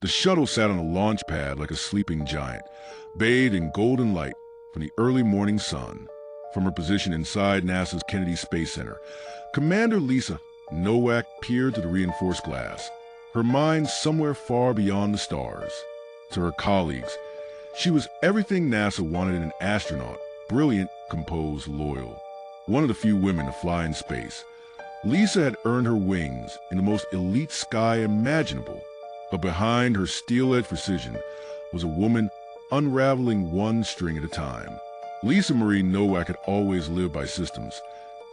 The shuttle sat on a launch pad like a sleeping giant, bathed in golden light from the early morning sun. From her position inside NASA's Kennedy Space Center, Commander Lisa Nowak peered through the reinforced glass, her mind somewhere far beyond the stars. To her colleagues, she was everything NASA wanted in an astronaut: brilliant, composed, loyal. One of the few women to fly in space, Lisa had earned her wings in the most elite sky imaginable. But behind her steel-edged precision was a woman unraveling one string at a time. Lisa Marie Nowak had always lived by systems: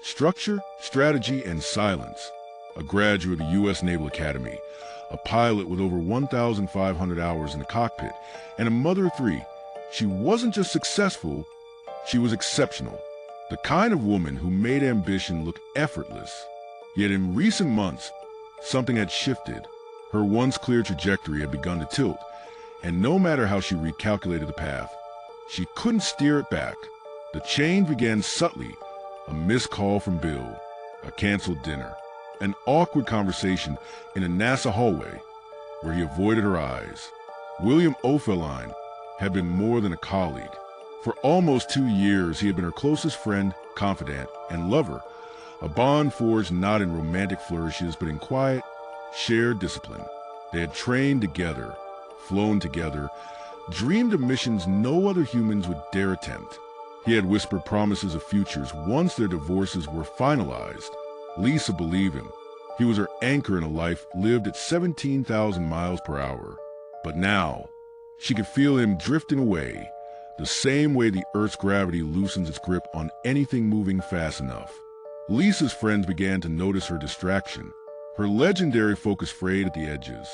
structure, strategy, and silence. A graduate of the U.S. Naval Academy, a pilot with over 1,500 hours in the cockpit, and a mother of three, she wasn't just successful, she was exceptional. The kind of woman who made ambition look effortless. Yet in recent months, something had shifted. Her once clear trajectory had begun to tilt, and no matter how she recalculated the path, she couldn't steer it back. The change began subtly: a missed call from Bill, a canceled dinner, an awkward conversation in a NASA hallway where he avoided her eyes. William Helpline had been more than a colleague. For almost 2 years, he had been her closest friend, confidant, and lover, a bond forged not in romantic flourishes but in quiet, shared discipline. They had trained together, flown together, dreamed of missions no other humans would dare attempt. He had whispered promises of futures once their divorces were finalized. Lisa believed him. He was her anchor in a life lived at 17,000 miles per hour. But now, she could feel him drifting away, the same way the Earth's gravity loosens its grip on anything moving fast enough. Lisa's friends began to notice her distraction. Her legendary focus frayed at the edges.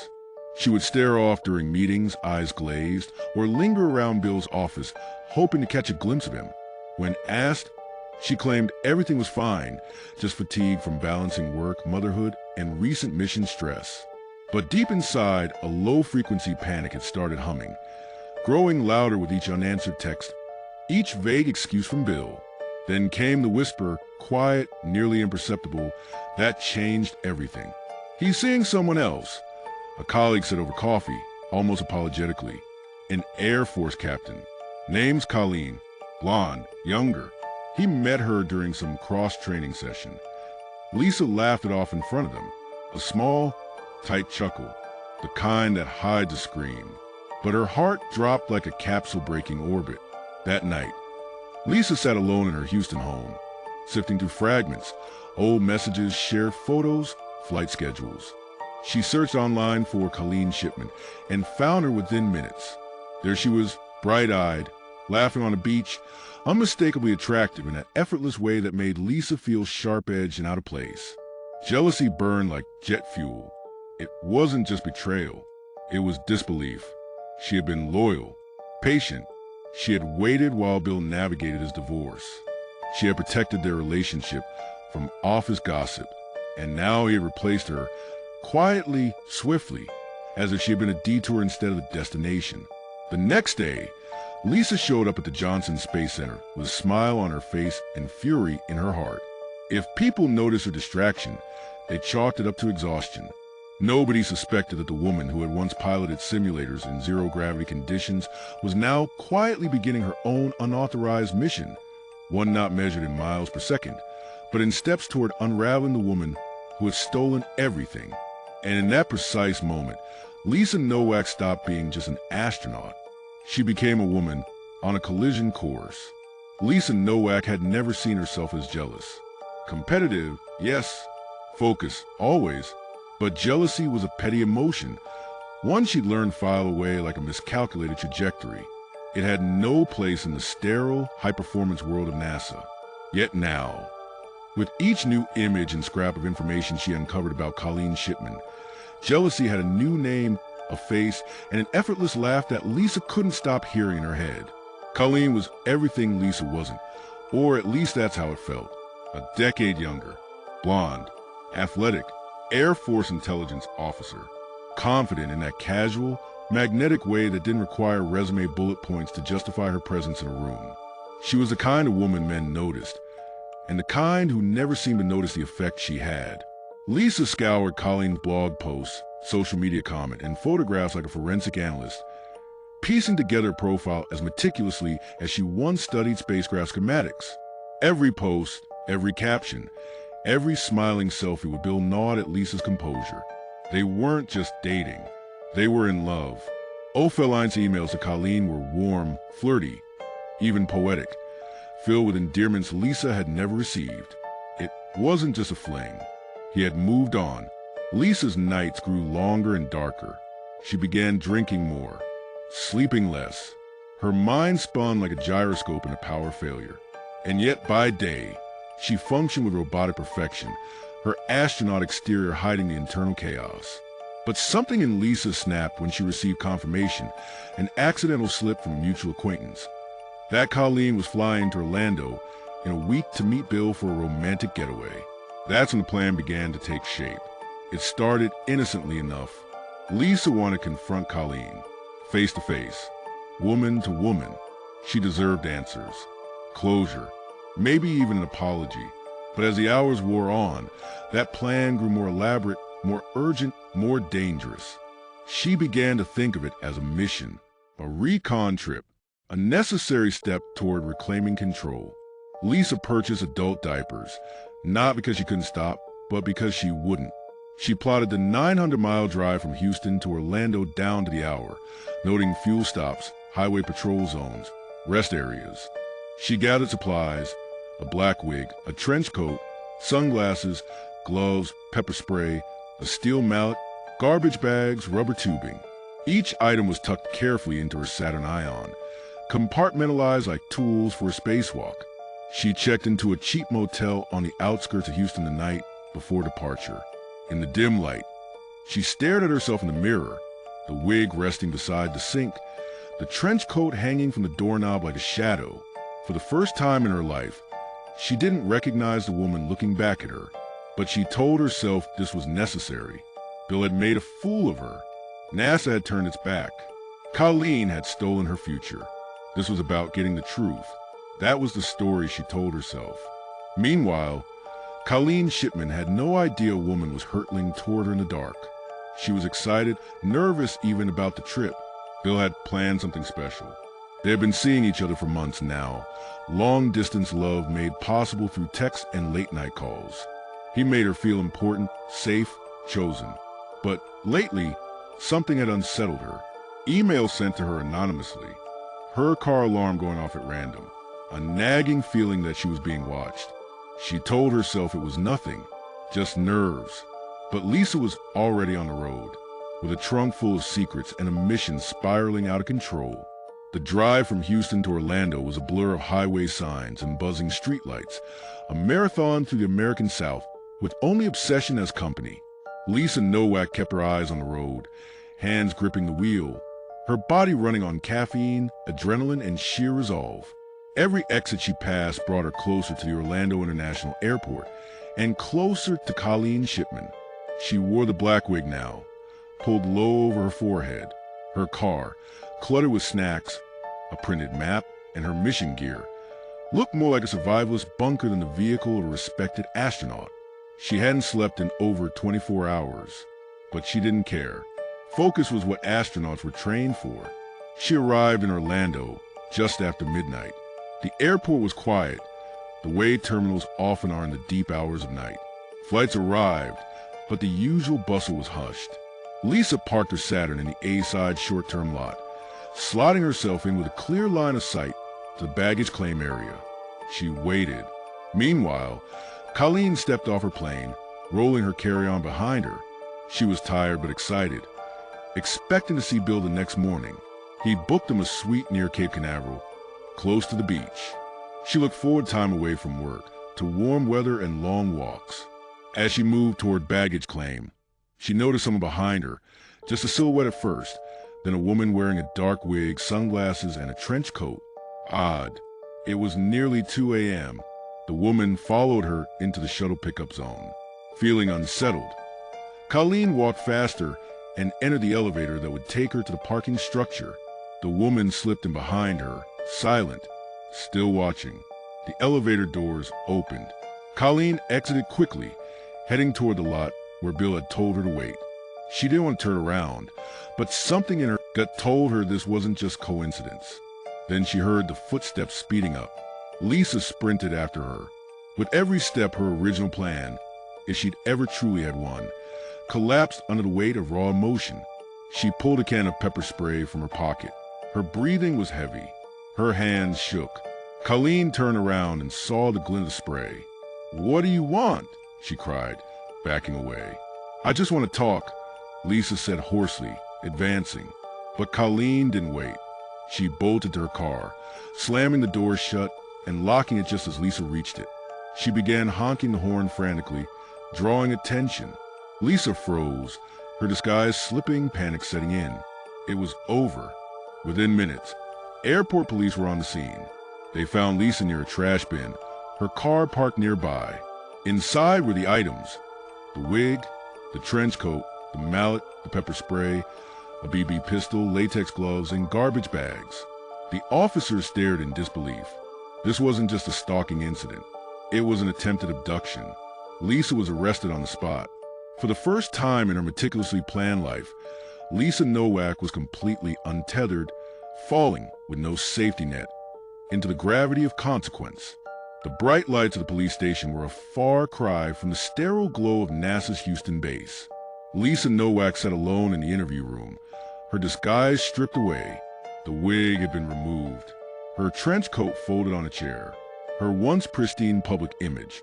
She would stare off during meetings, eyes glazed, or linger around Bill's office, hoping to catch a glimpse of him. When asked, she claimed everything was fine, just fatigue from balancing work, motherhood, and recent mission stress. But deep inside, a low-frequency panic had started humming, growing louder with each unanswered text, each vague excuse from Bill. Then came the whisper, quiet, nearly imperceptible, that changed everything. "He's seeing someone else," a colleague said over coffee, almost apologetically. An Air Force captain. Name's Colleen. Blonde, younger. He met her during some cross-training session. Lisa laughed it off in front of them. A small, tight chuckle, the kind that hides a scream. But her heart dropped like a capsule breaking orbit. That night, Lisa sat alone in her Houston home, sifting through fragments, old messages, shared photos, flight schedules. She searched online for Colleen Shipman and found her within minutes. There she was, bright-eyed, laughing on a beach, unmistakably attractive in an effortless way that made Lisa feel sharp-edged and out of place. Jealousy burned like jet fuel. It wasn't just betrayal. It was disbelief. She had been loyal, patient. She had waited while Bill navigated his divorce. She had protected their relationship from office gossip, and now he had replaced her quietly, swiftly, as if she had been a detour instead of the destination. The next day, Lisa showed up at the Johnson Space Center with a smile on her face and fury in her heart. If people noticed her distraction, they chalked it up to exhaustion. Nobody suspected that the woman who had once piloted simulators in zero-gravity conditions was now quietly beginning her own unauthorized mission, one not measured in miles per second, but in steps toward unraveling the woman who had stolen everything. And in that precise moment, Lisa Nowak stopped being just an astronaut. She became a woman on a collision course. Lisa Nowak had never seen herself as jealous. Competitive, yes. Focus, always. But jealousy was a petty emotion, one she'd learned to file away like a miscalculated trajectory. It had no place in the sterile, high-performance world of NASA. Yet now, with each new image and scrap of information she uncovered about Colleen Shipman, jealousy had a new name, a face, and an effortless laugh that Lisa couldn't stop hearing in her head. Colleen was everything Lisa wasn't, or at least that's how it felt. A decade younger, blonde, athletic, Air Force intelligence officer, confident in that casual, magnetic way that didn't require resume bullet points to justify her presence in a room. She was the kind of woman men noticed, and the kind who never seemed to notice the effect she had. Lisa scoured Colleen's blog posts, social media comment, and photographs like a forensic analyst, piecing together a profile as meticulously as she once studied spacecraft schematics. Every post, every caption, every smiling selfie would Bill gnawed at Lisa's composure. They weren't just dating. They were in love. Helpline's emails to Colleen were warm, flirty, even poetic, filled with endearments Lisa had never received. It wasn't just a fling. He had moved on. Lisa's nights grew longer and darker. She began drinking more, sleeping less. Her mind spun like a gyroscope in a power failure. And yet by day, she functioned with robotic perfection, her astronaut exterior hiding the internal chaos. But something in Lisa snapped when she received confirmation, an accidental slip from a mutual acquaintance. That Colleen was flying to Orlando in a week to meet Bill for a romantic getaway. That's when the plan began to take shape. It started innocently enough. Lisa wanted to confront Colleen, face to face, woman to woman. She deserved answers, closure, maybe even an apology. But as the hours wore on, that plan grew more elaborate, more urgent, more dangerous. She began to think of it as a mission, a recon trip, a necessary step toward reclaiming control. Lisa purchased adult diapers, not because she couldn't stop, but because she wouldn't. She plotted the 900-mile drive from Houston to Orlando down to the hour, noting fuel stops, highway patrol zones, rest areas. She gathered supplies, a black wig, a trench coat, sunglasses, gloves, pepper spray, a steel mallet, garbage bags, rubber tubing. Each item was tucked carefully into her Saturn Ion, compartmentalized like tools for a spacewalk. She checked into a cheap motel on the outskirts of Houston the night before departure. In the dim light, she stared at herself in the mirror, the wig resting beside the sink, the trench coat hanging from the doorknob like a shadow. For the first time in her life, she didn't recognize the woman looking back at her, but she told herself this was necessary. Bill had made a fool of her. NASA had turned its back. Colleen had stolen her future. This was about getting the truth. That was the story she told herself. Meanwhile, Colleen Shipman had no idea a woman was hurtling toward her in the dark. She was excited, nervous even about the trip. Bill had planned something special. They had been seeing each other for months now, long-distance love made possible through text and late-night calls. He made her feel important, safe, chosen. But lately, something had unsettled her. Emails sent to her anonymously, her car alarm going off at random, a nagging feeling that she was being watched. She told herself it was nothing, just nerves. But Lisa was already on the road, with a trunk full of secrets and a mission spiraling out of control. The drive from Houston to Orlando was a blur of highway signs and buzzing streetlights, a marathon through the American South with only obsession as company. Lisa Nowak kept her eyes on the road, hands gripping the wheel, her body running on caffeine, adrenaline, and sheer resolve. Every exit she passed brought her closer to the Orlando International Airport and closer to Colleen Shipman. She wore the black wig now, pulled low over her forehead. Her car, cluttered with snacks, a printed map, and her mission gear, looked more like a survivalist bunker than the vehicle of a respected astronaut. She hadn't slept in over 24 hours, but she didn't care. Focus was what astronauts were trained for. She arrived in Orlando just after midnight. The airport was quiet, the way terminals often are in the deep hours of night. Flights arrived, but the usual bustle was hushed. Lisa parked her Saturn in the A-side short-term lot, slotting herself in with a clear line of sight to the baggage claim area. She waited. Meanwhile, Colleen stepped off her plane, rolling her carry-on behind her. She was tired but excited, expecting to see Bill the next morning. He'd booked him a suite near Cape Canaveral, close to the beach. She looked forward to time away from work, to warm weather and long walks. As she moved toward baggage claim, she noticed someone behind her, just a silhouette at first, then a woman wearing a dark wig, sunglasses, and a trench coat. Odd. It was nearly 2 a.m. The woman followed her into the shuttle pickup zone, feeling unsettled. Colleen walked faster and entered the elevator that would take her to the parking structure. The woman slipped in behind her, silent, still watching. The elevator doors opened. Colleen exited quickly, heading toward the lot where Bill had told her to wait. She didn't want to turn around, but something in her gut told her this wasn't just coincidence. Then she heard the footsteps speeding up. Lisa sprinted after her. With every step, her original plan, if she'd ever truly had one, collapsed under the weight of raw emotion. She pulled a can of pepper spray from her pocket. Her breathing was heavy. Her hands shook. Colleen turned around and saw the glint of spray. "What do you want?" she cried, backing away. "I just want to talk," Lisa said hoarsely, advancing. But Colleen didn't wait. She bolted to her car, slamming the door shut and locking it just as Lisa reached it. She began honking the horn frantically, drawing attention. Lisa froze, her disguise slipping, panic setting in. It was over. Within minutes, airport police were on the scene. They found Lisa near a trash bin, her car parked nearby. Inside were the items: the wig, the trench coat, the mallet, the pepper spray, a BB pistol, latex gloves, and garbage bags. The officers stared in disbelief. This wasn't just a stalking incident. It was an attempted abduction. Lisa was arrested on the spot. For the first time in her meticulously planned life, Lisa Nowak was completely untethered, falling with no safety net into the gravity of consequence. The bright lights of the police station were a far cry from the sterile glow of NASA's Houston base. Lisa Nowak sat alone in the interview room, her disguise stripped away. The wig had been removed, her trench coat folded on a chair. Her once pristine public image,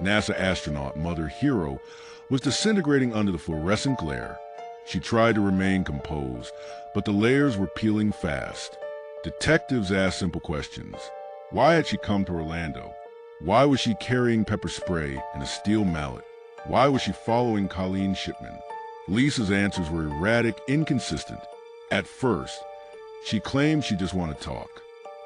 NASA astronaut, mother, hero, was disintegrating under the fluorescent glare. She tried to remain composed, but the layers were peeling fast. Detectives asked simple questions. Why had she come to Orlando? Why was she carrying pepper spray and a steel mallet? Why was she following Colleen Shipman? Lisa's answers were erratic, inconsistent. At first, she claimed she just wanted to talk.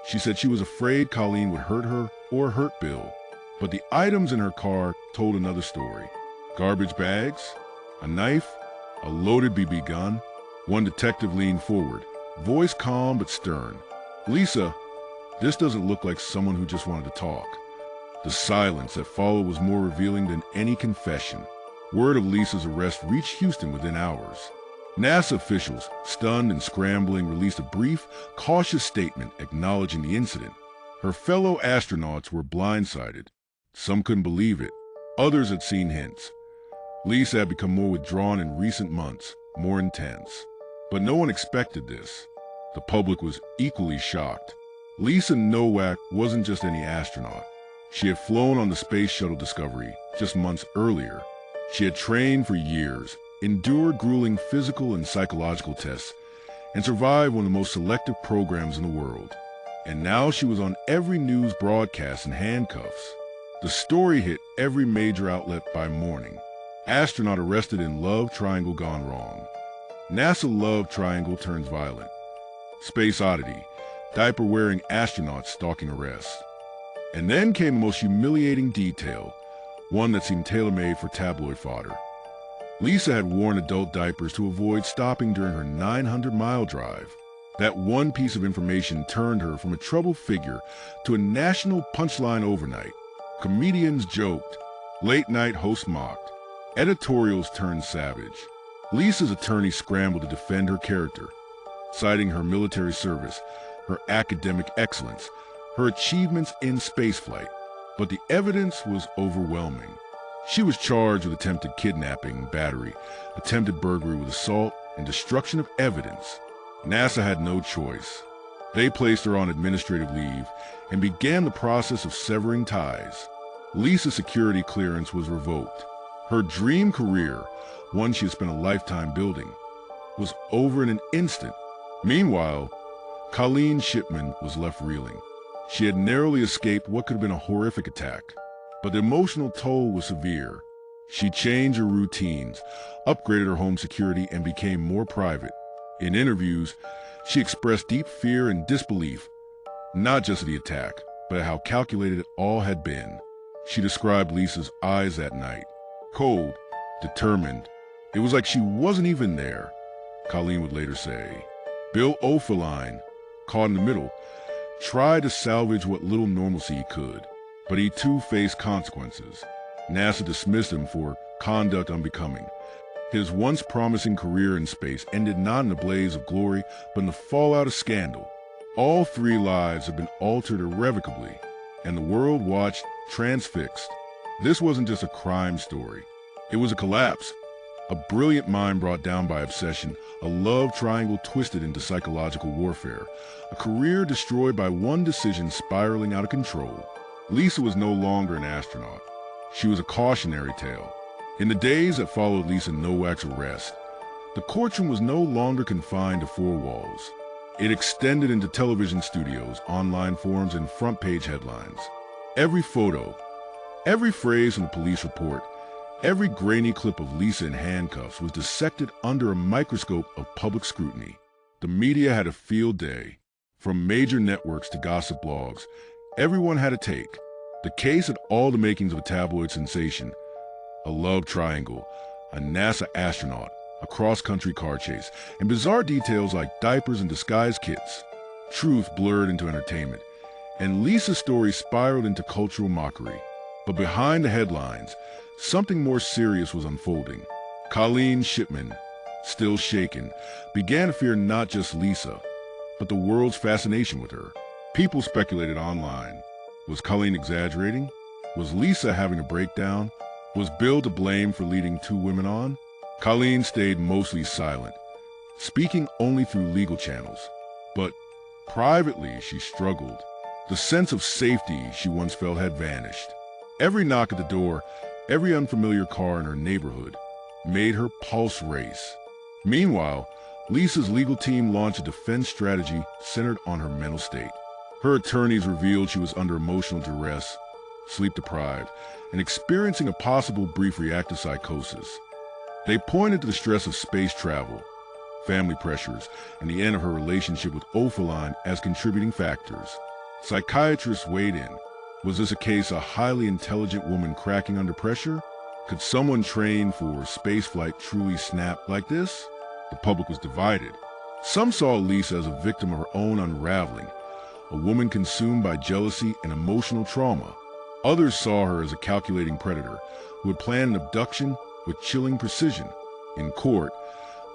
She said she was afraid Colleen would hurt her or hurt Bill. But the items in her car told another story. Garbage bags, a knife, a loaded BB gun. One detective leaned forward, voice calm but stern. "Lisa, this doesn't look like someone who just wanted to talk." The silence that followed was more revealing than any confession. Word of Lisa's arrest reached Houston within hours. NASA officials, stunned and scrambling, released a brief, cautious statement acknowledging the incident. Her fellow astronauts were blindsided. Some couldn't believe it. Others had seen hints. Lisa had become more withdrawn in recent months, more intense. But no one expected this. The public was equally shocked. Lisa Nowak wasn't just any astronaut. She had flown on the Space Shuttle Discovery just months earlier. She had trained for years, endured grueling physical and psychological tests, and survived one of the most selective programs in the world. And now she was on every news broadcast in handcuffs. The story hit every major outlet by morning. Astronaut arrested in love triangle gone wrong. NASA love triangle turns violent. Space oddity, diaper-wearing astronauts stalking arrest. And then came the most humiliating detail, one that seemed tailor-made for tabloid fodder. Lisa had worn adult diapers to avoid stopping during her 900-mile drive. That one piece of information turned her from a troubled figure to a national punchline overnight. Comedians joked, late-night hosts mocked, editorials turned savage. Lisa's attorney scrambled to defend her character, citing her military service, her academic excellence, her achievements in spaceflight. But the evidence was overwhelming. She was charged with attempted kidnapping, battery, attempted burglary with assault, and destruction of evidence. NASA had no choice. They placed her on administrative leave and began the process of severing ties. Lisa's security clearance was revoked. Her dream career, one she had spent a lifetime building, was over in an instant. Meanwhile, Colleen Shipman was left reeling. She had narrowly escaped what could have been a horrific attack, but the emotional toll was severe. She changed her routines, upgraded her home security, and became more private. In interviews, she expressed deep fear and disbelief, not just at the attack, but at how calculated it all had been. She described Lisa's eyes that night, cold, determined. It was like she wasn't even there, Colleen would later say. Bill O'Feline, caught in the middle, tried to salvage what little normalcy he could, but he too faced consequences. NASA dismissed him for conduct unbecoming. His once promising career in space ended not in a blaze of glory, but in the fallout of scandal. All 3 lives have been altered irrevocably, and the world watched transfixed. This wasn't just a crime story. It was a collapse. A brilliant mind brought down by obsession, a love triangle twisted into psychological warfare, a career destroyed by one decision spiraling out of control. Lisa was no longer an astronaut. She was a cautionary tale. In the days that followed Lisa Nowak's arrest, the courtroom was no longer confined to 4 walls. It extended into television studios, online forums, and front-page headlines. Every photo, every phrase from the police report, every grainy clip of Lisa in handcuffs was dissected under a microscope of public scrutiny. The media had a field day. From major networks to gossip blogs, everyone had a take. The case had all the makings of a tabloid sensation. A love triangle, a NASA astronaut, a cross-country car chase, and bizarre details like diapers and disguise kits. Truth blurred into entertainment, and Lisa's story spiraled into cultural mockery. But behind the headlines, something more serious was unfolding. Colleen Shipman, still shaken, began to fear not just Lisa, but the world's fascination with her. People speculated online. Was Colleen exaggerating? Was Lisa having a breakdown? Was Bill to blame for leading 2 women on? Colleen stayed mostly silent, speaking only through legal channels. But privately, she struggled. The sense of safety she once felt had vanished. Every knock at the door, every unfamiliar car in her neighborhood, made her pulse race. Meanwhile, Lisa's legal team launched a defense strategy centered on her mental state. Her attorneys revealed she was under emotional duress, sleep-deprived, and experiencing a possible brief reactive psychosis. They pointed to the stress of space travel, family pressures, and the end of her relationship with Helpline as contributing factors. Psychiatrists weighed in. Was this a case of a highly intelligent woman cracking under pressure? Could someone trained for spaceflight truly snap like this? The public was divided. Some saw Lisa as a victim of her own unraveling, a woman consumed by jealousy and emotional trauma. Others saw her as a calculating predator who had planned an abduction with chilling precision. In court,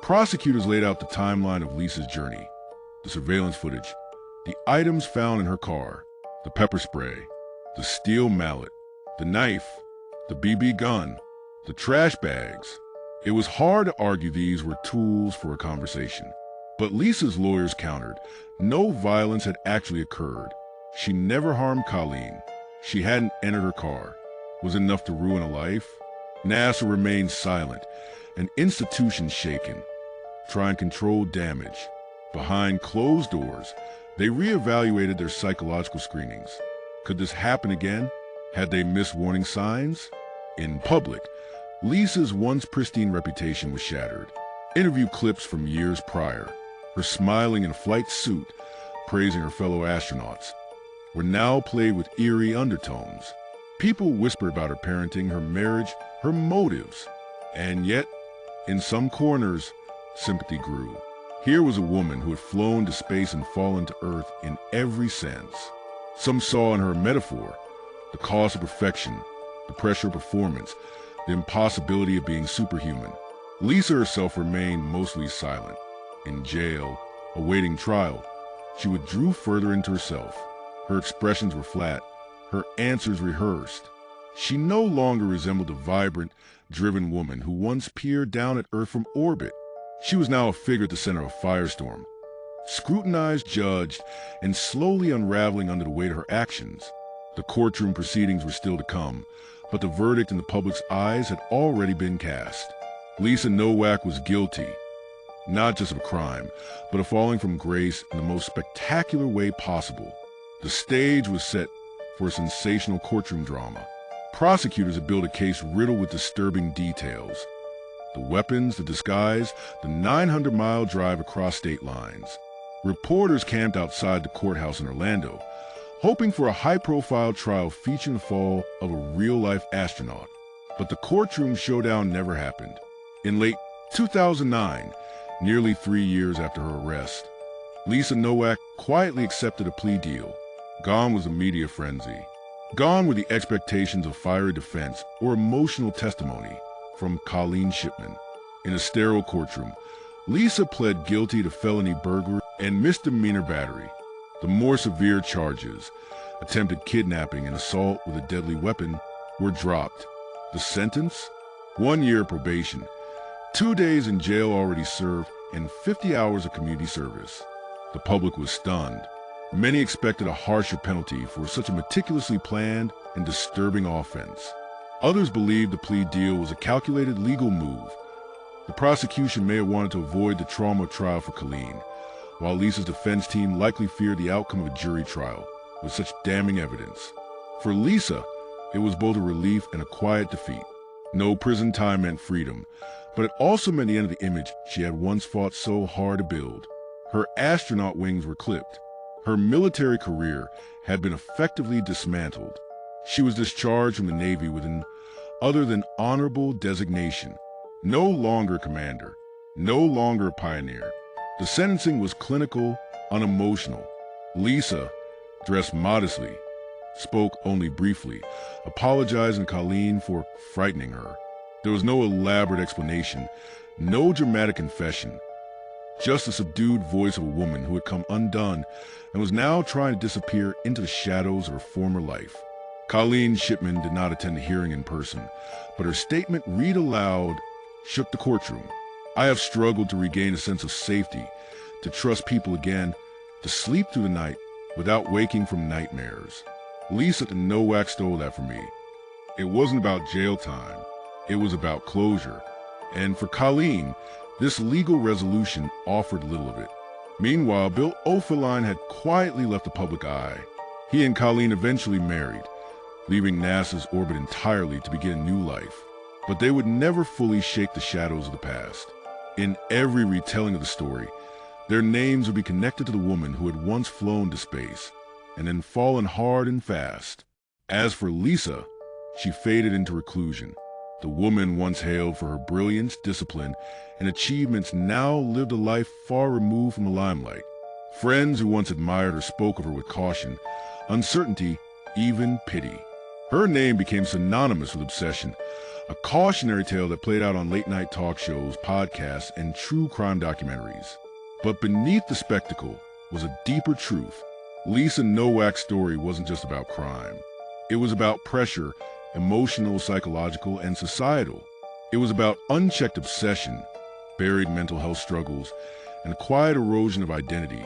prosecutors laid out the timeline of Lisa's journey, the surveillance footage, the items found in her car, the pepper spray, the steel mallet, the knife, the BB gun, the trash bags. It was hard to argue these were tools for a conversation. But Lisa's lawyers countered. No violence had actually occurred. She never harmed Colleen. She hadn't entered her car. Was it enough to ruin a life? NASA remained silent, an institution shaken, trying to control damage. Behind closed doors, they reevaluated their psychological screenings. Could this happen again? Had they missed warning signs? In public, Lisa's once pristine reputation was shattered. Interview clips from years prior, her smiling in a flight suit, praising her fellow astronauts, were now played with eerie undertones. People whispered about her parenting, her marriage, her motives. And yet, in some corners, sympathy grew. Here was a woman who had flown to space and fallen to Earth in every sense. Some saw in her a metaphor, the cost of perfection, the pressure of performance, the impossibility of being superhuman. Lisa herself remained mostly silent. In jail, awaiting trial, she withdrew further into herself. Her expressions were flat, her answers rehearsed. She no longer resembled the vibrant, driven woman who once peered down at Earth from orbit. She was now a figure at the center of a firestorm, scrutinized, judged, and slowly unraveling under the weight of her actions. The courtroom proceedings were still to come, but the verdict in the public's eyes had already been cast. Lisa Nowak was guilty, not just of a crime, but of falling from grace in the most spectacular way possible. The stage was set for a sensational courtroom drama. Prosecutors had built a case riddled with disturbing details. The weapons, the disguise, the 900-mile drive across state lines. Reporters camped outside the courthouse in Orlando, hoping for a high-profile trial featuring the fall of a real-life astronaut. But the courtroom showdown never happened. In late 2009, nearly 3 years after her arrest, Lisa Nowak quietly accepted a plea deal. Gone was the media frenzy. Gone were the expectations of fiery defense or emotional testimony from Colleen Shipman. In a sterile courtroom, Lisa pled guilty to felony burglary and misdemeanor battery. The more severe charges, attempted kidnapping and assault with a deadly weapon, were dropped. The sentence? 1 year probation, 2 days in jail already served, and 50 hours of community service. The public was stunned. Many expected a harsher penalty for such a meticulously planned and disturbing offense. Others believed the plea deal was a calculated legal move. The prosecution may have wanted to avoid the trauma trial for Colleen, while Lisa's defense team likely feared the outcome of a jury trial with such damning evidence. For Lisa, it was both a relief and a quiet defeat. No prison time meant freedom, but it also meant the end of the image she had once fought so hard to build. Her astronaut wings were clipped. Her military career had been effectively dismantled. She was discharged from the Navy with an other than honorable designation. No longer commander, no longer a pioneer. The sentencing was clinical, unemotional. Lisa, dressed modestly, spoke only briefly, apologizing to Colleen for frightening her. There was no elaborate explanation, no dramatic confession, just the subdued voice of a woman who had come undone and was now trying to disappear into the shadows of her former life. Colleen Shipman did not attend the hearing in person, but her statement read aloud shook the courtroom. I have struggled to regain a sense of safety, to trust people again, to sleep through the night without waking from nightmares. Lisa Nowak stole that from me. It wasn't about jail time. It was about closure. And for Colleen, this legal resolution offered little of it. Meanwhile, Bill Helpline had quietly left the public eye. He and Colleen eventually married, leaving NASA's orbit entirely to begin a new life. But they would never fully shake the shadows of the past. In every retelling of the story, their names would be connected to the woman who had once flown to space and then fallen hard and fast. As for Lisa, she faded into reclusion. The woman once hailed for her brilliance, discipline, and achievements now lived a life far removed from the limelight. Friends who once admired her spoke of her with caution, uncertainty, even pity. Her name became synonymous with obsession, a cautionary tale that played out on late-night talk shows, podcasts, and true crime documentaries. But beneath the spectacle was a deeper truth. Lisa Nowak's story wasn't just about crime. It was about pressure, emotional, psychological, and societal. It was about unchecked obsession, buried mental health struggles, and a quiet erosion of identity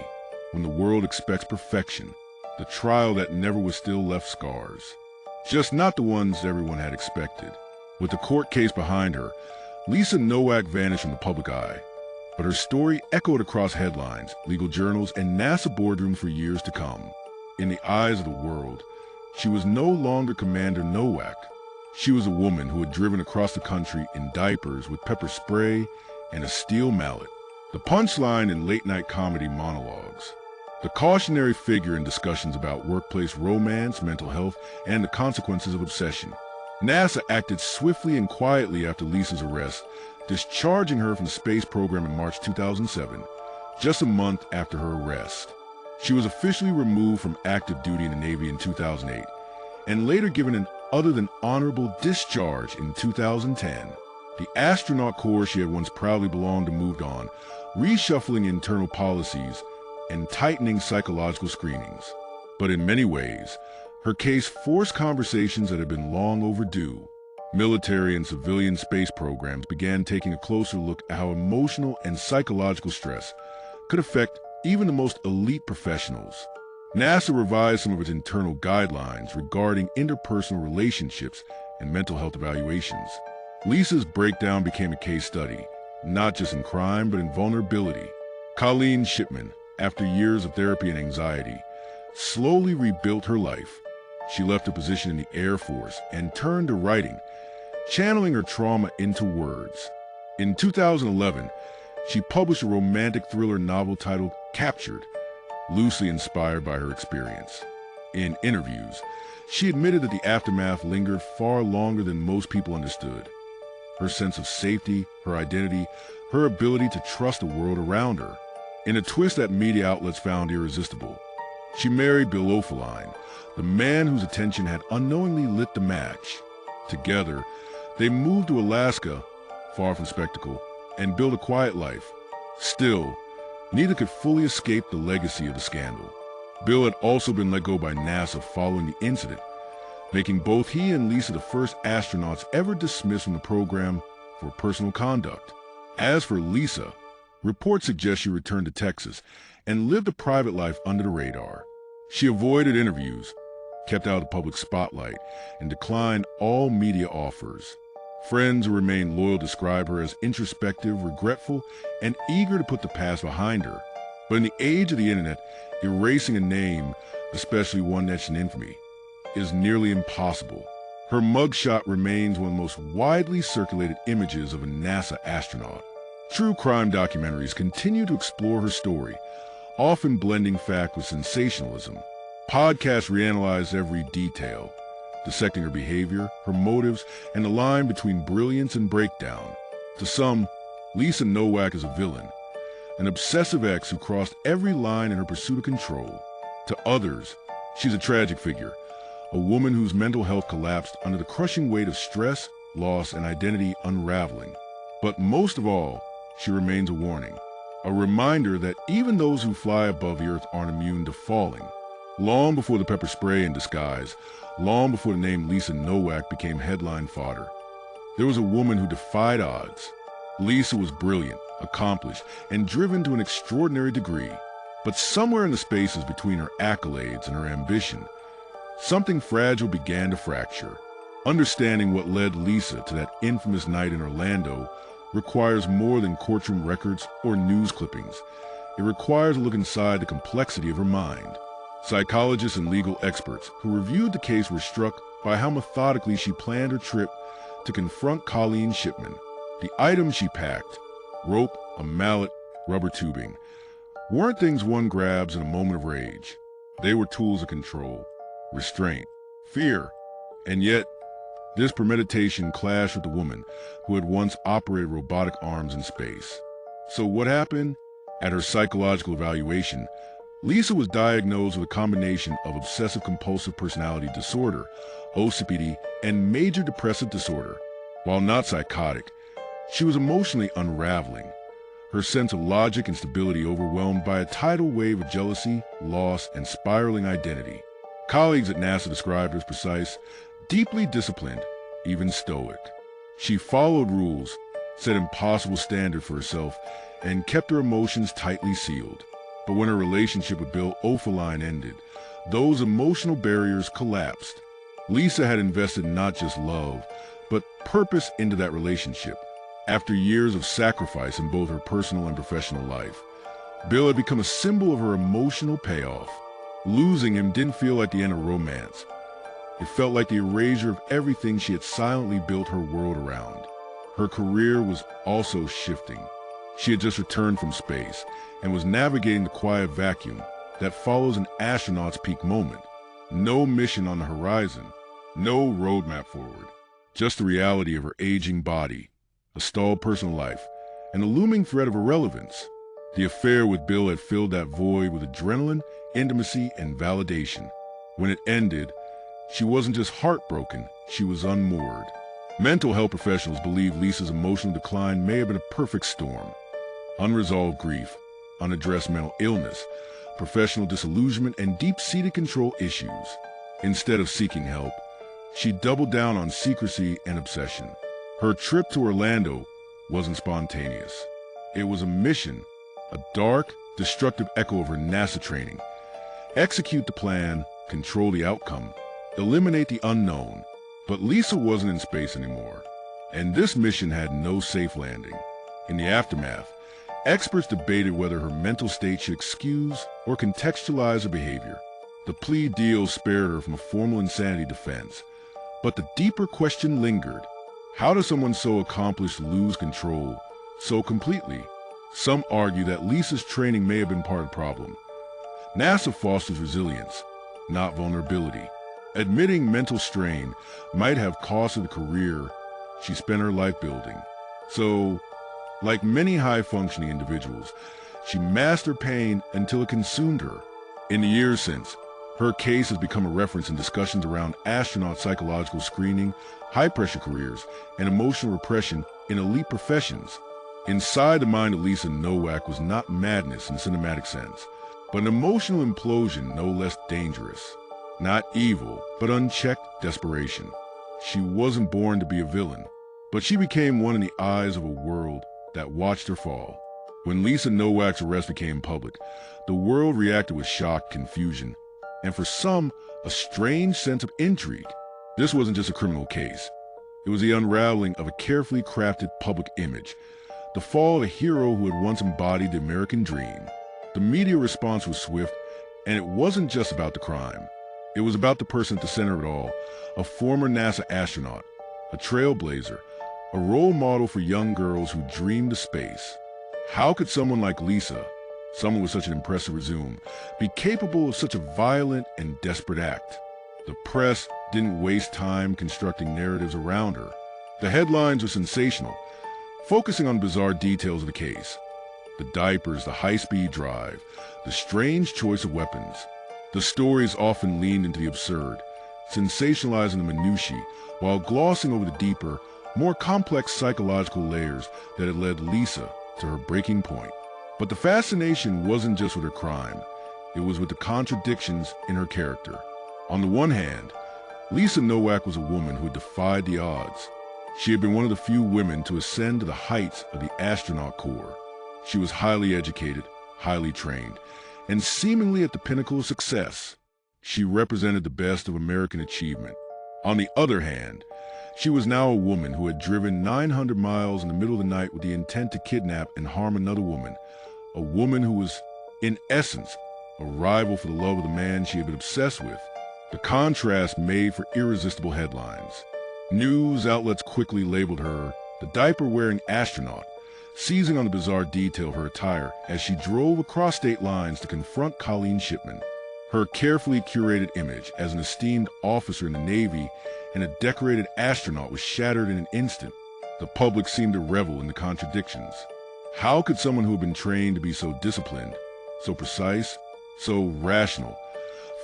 when the world expects perfection, the trial that never was still left scars. Just not the ones everyone had expected. With the court case behind her, Lisa Nowak vanished from the public eye, but her story echoed across headlines, legal journals, and NASA boardrooms for years to come. In the eyes of the world, she was no longer Commander Nowak. She was a woman who had driven across the country in diapers with pepper spray and a steel mallet. The punchline in late-night comedy monologues. The cautionary figure in discussions about workplace romance, mental health, and the consequences of obsession. NASA acted swiftly and quietly after Lisa's arrest, discharging her from the space program in March 2007, just a month after her arrest. She was officially removed from active duty in the Navy in 2008, and later given an other than honorable discharge in 2010. The astronaut corps she had once proudly belonged to moved on, reshuffling internal policies and tightening psychological screenings. But in many ways, her case forced conversations that had been long overdue. Military and civilian space programs began taking a closer look at how emotional and psychological stress could affect even the most elite professionals. NASA revised some of its internal guidelines regarding interpersonal relationships and mental health evaluations. Lisa's breakdown became a case study, not just in crime, but in vulnerability. Colleen Shipman, after years of therapy and anxiety, slowly rebuilt her life. She left a position in the Air Force and turned to writing, channeling her trauma into words. In 2011, she published a romantic thriller novel titled Captured, loosely inspired by her experience. In interviews, she admitted that the aftermath lingered far longer than most people understood. Her sense of safety, her identity, her ability to trust the world around her. In a twist that media outlets found irresistible, she married Bill Helpline, the man whose attention had unknowingly lit the match. Together, they moved to Alaska, far from spectacle, and build a quiet life. Still, neither could fully escape the legacy of the scandal. Bill had also been let go by NASA following the incident, making both he and Lisa the first astronauts ever dismissed from the program for personal conduct. As for Lisa, reports suggest she returned to Texas and lived a private life under the radar. She avoided interviews, kept out of the public spotlight, and declined all media offers. Friends who remained loyal describe her as introspective, regretful, and eager to put the past behind her. But in the age of the internet, erasing a name, especially one etched in infamy, is nearly impossible. Her mugshot remains one of the most widely circulated images of a NASA astronaut. True crime documentaries continue to explore her story, often blending fact with sensationalism. Podcasts reanalyze every detail, dissecting her behavior, her motives, and the line between brilliance and breakdown. To some, Lisa Nowak is a villain, an obsessive ex who crossed every line in her pursuit of control. To others, she's a tragic figure, a woman whose mental health collapsed under the crushing weight of stress, loss, and identity unraveling. But most of all, she remains a warning, a reminder that even those who fly above the earth aren't immune to falling. Long before the pepper spray in disguise, long before the name Lisa Nowak became headline fodder, there was a woman who defied odds. Lisa was brilliant, accomplished, and driven to an extraordinary degree. But somewhere in the spaces between her accolades and her ambition, something fragile began to fracture. Understanding what led Lisa to that infamous night in Orlando requires more than courtroom records or news clippings. It requires a look inside the complexity of her mind. Psychologists and legal experts who reviewed the case were struck by how methodically she planned her trip to confront Colleen Shipman. The items she packed, rope, a mallet, rubber tubing, weren't things one grabs in a moment of rage. They were tools of control, restraint, fear. And yet, this premeditation clashed with the woman who had once operated robotic arms in space. So what happened? At her psychological evaluation, Lisa was diagnosed with a combination of obsessive-compulsive personality disorder, OCPD, and major depressive disorder. While not psychotic, she was emotionally unraveling, her sense of logic and stability overwhelmed by a tidal wave of jealousy, loss, and spiraling identity. Colleagues at NASA described her as precise, deeply disciplined, even stoic. She followed rules, set impossible standards for herself, and kept her emotions tightly sealed. But when her relationship with Bill Helpline ended, those emotional barriers collapsed. Lisa had invested not just love, but purpose into that relationship. After years of sacrifice in both her personal and professional life, Bill had become a symbol of her emotional payoff. Losing him didn't feel like the end of romance. It felt like the erasure of everything she had silently built her world around. Her career was also shifting. She had just returned from space and was navigating the quiet vacuum that follows an astronaut's peak moment. No mission on the horizon, no roadmap forward, just the reality of her aging body, a stalled personal life, and a looming threat of irrelevance. The affair with Bill had filled that void with adrenaline, intimacy, and validation. When it ended, she wasn't just heartbroken, she was unmoored. Mental health professionals believe Lisa's emotional decline may have been a perfect storm. Unresolved grief, unaddressed mental illness, professional disillusionment, and deep-seated control issues. Instead of seeking help, she doubled down on secrecy and obsession. Her trip to Orlando wasn't spontaneous. It was a mission, a dark, destructive echo of her NASA training. Execute the plan, control the outcome, eliminate the unknown. But Lisa wasn't in space anymore, and this mission had no safe landing. In the aftermath, experts debated whether her mental state should excuse or contextualize her behavior. The plea deal spared her from a formal insanity defense, but the deeper question lingered. How does someone so accomplished lose control so completely? Some argue that Lisa's training may have been part of the problem. NASA fosters resilience, not vulnerability. Admitting mental strain might have cost her the career she spent her life building. So, like many high-functioning individuals, she masked her pain until it consumed her. In the years since, her case has become a reference in discussions around astronaut psychological screening, high-pressure careers, and emotional repression in elite professions. Inside the mind of Lisa Nowak was not madness in the cinematic sense, but an emotional implosion no less dangerous. Not evil, but unchecked desperation. She wasn't born to be a villain, but she became one in the eyes of a world that watched her fall. When Lisa Nowak's arrest became public, the world reacted with shock, confusion, and for some, a strange sense of intrigue. This wasn't just a criminal case. It was the unraveling of a carefully crafted public image, the fall of a hero who had once embodied the American dream. The media response was swift, and it wasn't just about the crime. It was about the person at the center of it all, a former NASA astronaut, a trailblazer, a role model for young girls who dreamed of space. How could someone like Lisa, someone with such an impressive resume, be capable of such a violent and desperate act? The press didn't waste time constructing narratives around her. The headlines were sensational, focusing on bizarre details of the case. The diapers, the high-speed drive, the strange choice of weapons. The stories often leaned into the absurd, sensationalizing the minutiae while glossing over the deeper, more complex psychological layers that had led Lisa to her breaking point. But the fascination wasn't just with her crime, it was with the contradictions in her character. On the one hand, Lisa Nowak was a woman who had defied the odds. She had been one of the few women to ascend to the heights of the astronaut corps. She was highly educated, highly trained, and seemingly at the pinnacle of success. She represented the best of American achievement. On the other hand, she was now a woman who had driven 900 miles in the middle of the night with the intent to kidnap and harm another woman, a woman who was, in essence, a rival for the love of the man she had been obsessed with. The contrast made for irresistible headlines. News outlets quickly labeled her the diaper-wearing astronaut, seizing on the bizarre detail of her attire as she drove across state lines to confront Colleen Shipman. Her carefully curated image as an esteemed officer in the Navy and a decorated astronaut was shattered in an instant. The public seemed to revel in the contradictions. How could someone who had been trained to be so disciplined, so precise, so rational,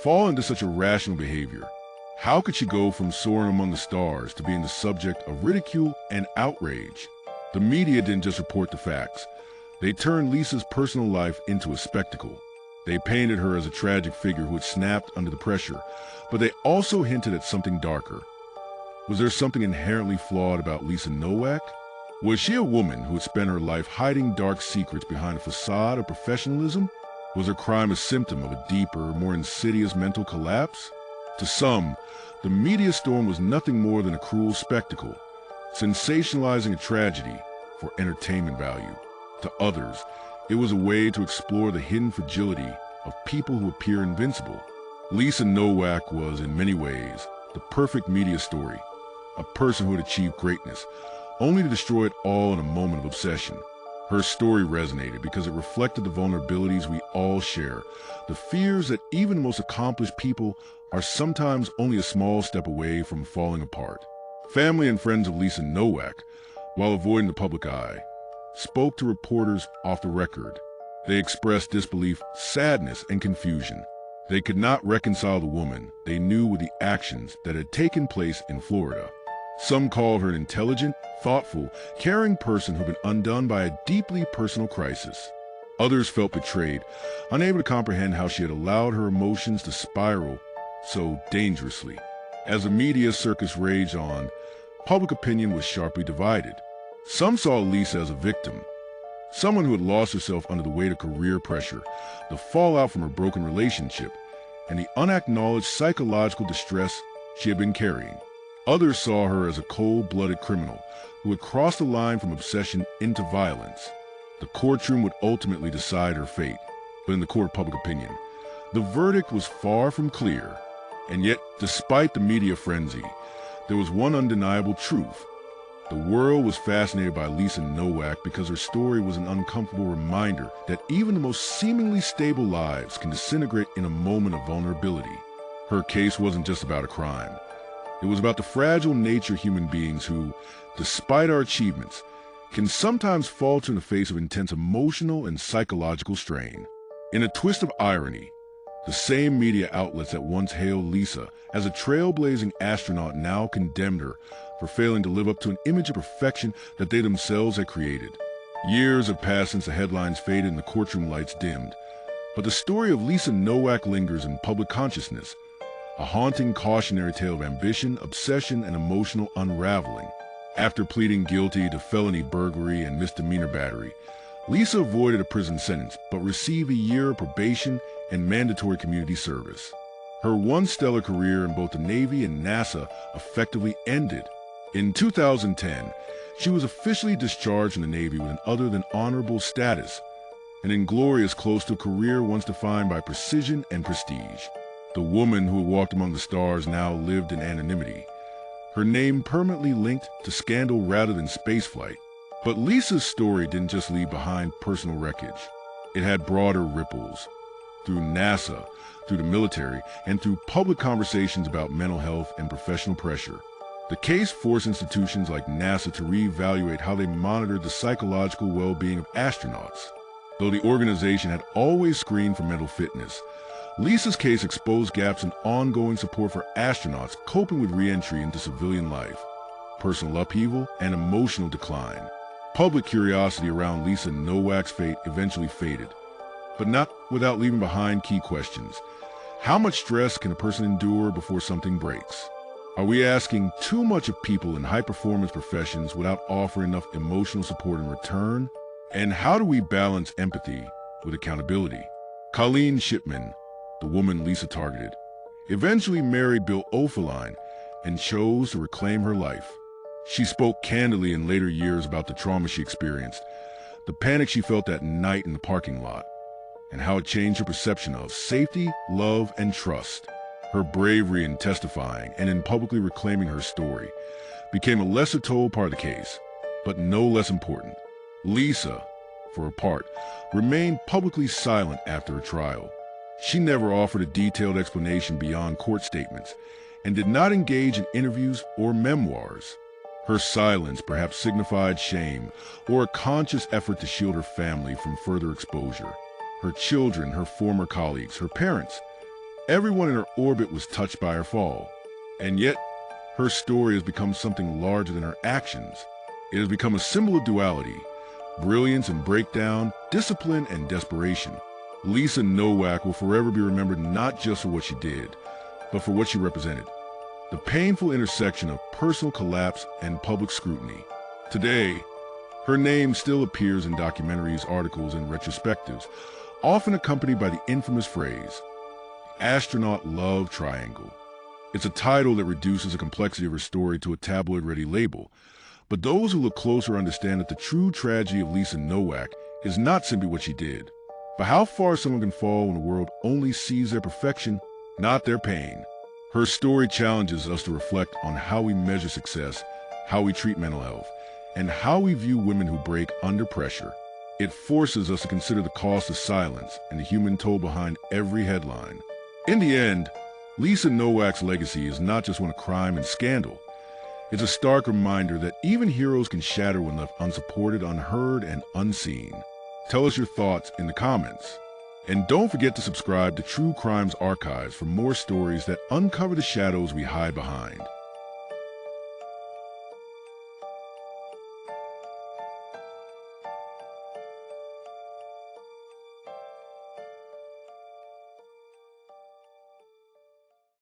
fall into such irrational behavior? How could she go from soaring among the stars to being the subject of ridicule and outrage? The media didn't just report the facts. They turned Lisa's personal life into a spectacle. They painted her as a tragic figure who had snapped under the pressure, but they also hinted at something darker. Was there something inherently flawed about Lisa Nowak? Was she a woman who had spent her life hiding dark secrets behind a facade of professionalism? Was her crime a symptom of a deeper, more insidious mental collapse? To some, the media storm was nothing more than a cruel spectacle, sensationalizing a tragedy for entertainment value. To others, it was a way to explore the hidden fragility of people who appear invincible. Lisa Nowak was, in many ways, the perfect media story, a person who had achieved greatness, only to destroy it all in a moment of obsession. Her story resonated because it reflected the vulnerabilities we all share, the fears that even the most accomplished people are sometimes only a small step away from falling apart. Family and friends of Lisa Nowak, while avoiding the public eye, spoke to reporters off the record. They expressed disbelief, sadness, and confusion. They could not reconcile the woman they knew with the actions that had taken place in Florida. Some called her an intelligent, thoughtful, caring person who'd been undone by a deeply personal crisis. Others felt betrayed, unable to comprehend how she had allowed her emotions to spiral so dangerously. As the media circus raged on, public opinion was sharply divided. Some saw Lisa as a victim, someone who had lost herself under the weight of career pressure, the fallout from her broken relationship, and the unacknowledged psychological distress she had been carrying. Others saw her as a cold-blooded criminal who had crossed the line from obsession into violence. The courtroom would ultimately decide her fate, but in the court of public opinion, the verdict was far from clear. And yet, despite the media frenzy, there was one undeniable truth. The world was fascinated by Lisa Nowak because her story was an uncomfortable reminder that even the most seemingly stable lives can disintegrate in a moment of vulnerability. Her case wasn't just about a crime. It was about the fragile nature of human beings who, despite our achievements, can sometimes falter in the face of intense emotional and psychological strain. In a twist of irony, the same media outlets that once hailed Lisa as a trailblazing astronaut now condemned her for failing to live up to an image of perfection that they themselves had created. Years have passed since the headlines faded and the courtroom lights dimmed, but the story of Lisa Nowak lingers in public consciousness, a haunting cautionary tale of ambition, obsession, and emotional unraveling. After pleading guilty to felony burglary and misdemeanor battery, Lisa avoided a prison sentence but received a year of probation and mandatory community service. Her once stellar career in both the Navy and NASA effectively ended. In 2010, she was officially discharged from the Navy with an other than honorable status, an inglorious close to a career once defined by precision and prestige. The woman who had walked among the stars now lived in anonymity, her name permanently linked to scandal rather than spaceflight. But Lisa's story didn't just leave behind personal wreckage. It had broader ripples. Through NASA, through the military, and through public conversations about mental health and professional pressure, the case forced institutions like NASA to reevaluate how they monitored the psychological well-being of astronauts. Though the organization had always screened for mental fitness, Lisa's case exposed gaps in ongoing support for astronauts coping with re-entry into civilian life, personal upheaval, and emotional decline. Public curiosity around Lisa Nowak's fate eventually faded, but not without leaving behind key questions. How much stress can a person endure before something breaks? Are we asking too much of people in high-performance professions without offering enough emotional support in return? And how do we balance empathy with accountability? Colleen Shipman, the woman Lisa targeted, eventually married Bill Helpline and chose to reclaim her life. She spoke candidly in later years about the trauma she experienced, the panic she felt that night in the parking lot, and how it changed her perception of safety, love, and trust. Her bravery in testifying and in publicly reclaiming her story became a lesser-told part of the case, but no less important. Lisa, for her part, remained publicly silent after her trial. She never offered a detailed explanation beyond court statements and did not engage in interviews or memoirs. Her silence perhaps signified shame or a conscious effort to shield her family from further exposure. Her children, her former colleagues, her parents, everyone in her orbit was touched by her fall. And yet, her story has become something larger than her actions. It has become a symbol of duality, brilliance and breakdown, discipline and desperation. Lisa Nowak will forever be remembered not just for what she did, but for what she represented. The painful intersection of personal collapse and public scrutiny. Today, her name still appears in documentaries, articles, and retrospectives, often accompanied by the infamous phrase, the astronaut love triangle. It's a title that reduces the complexity of her story to a tabloid-ready label, but those who look closer understand that the true tragedy of Lisa Nowak is not simply what she did, but how far someone can fall when the world only sees their perfection, not their pain. Her story challenges us to reflect on how we measure success, how we treat mental health, and how we view women who break under pressure. It forces us to consider the cost of silence and the human toll behind every headline. In the end, Lisa Nowak's legacy is not just one of crime and scandal. It's a stark reminder that even heroes can shatter when left unsupported, unheard, and unseen. Tell us your thoughts in the comments. And don't forget to subscribe to True Crimes Archives for more stories that uncover the shadows we hide behind.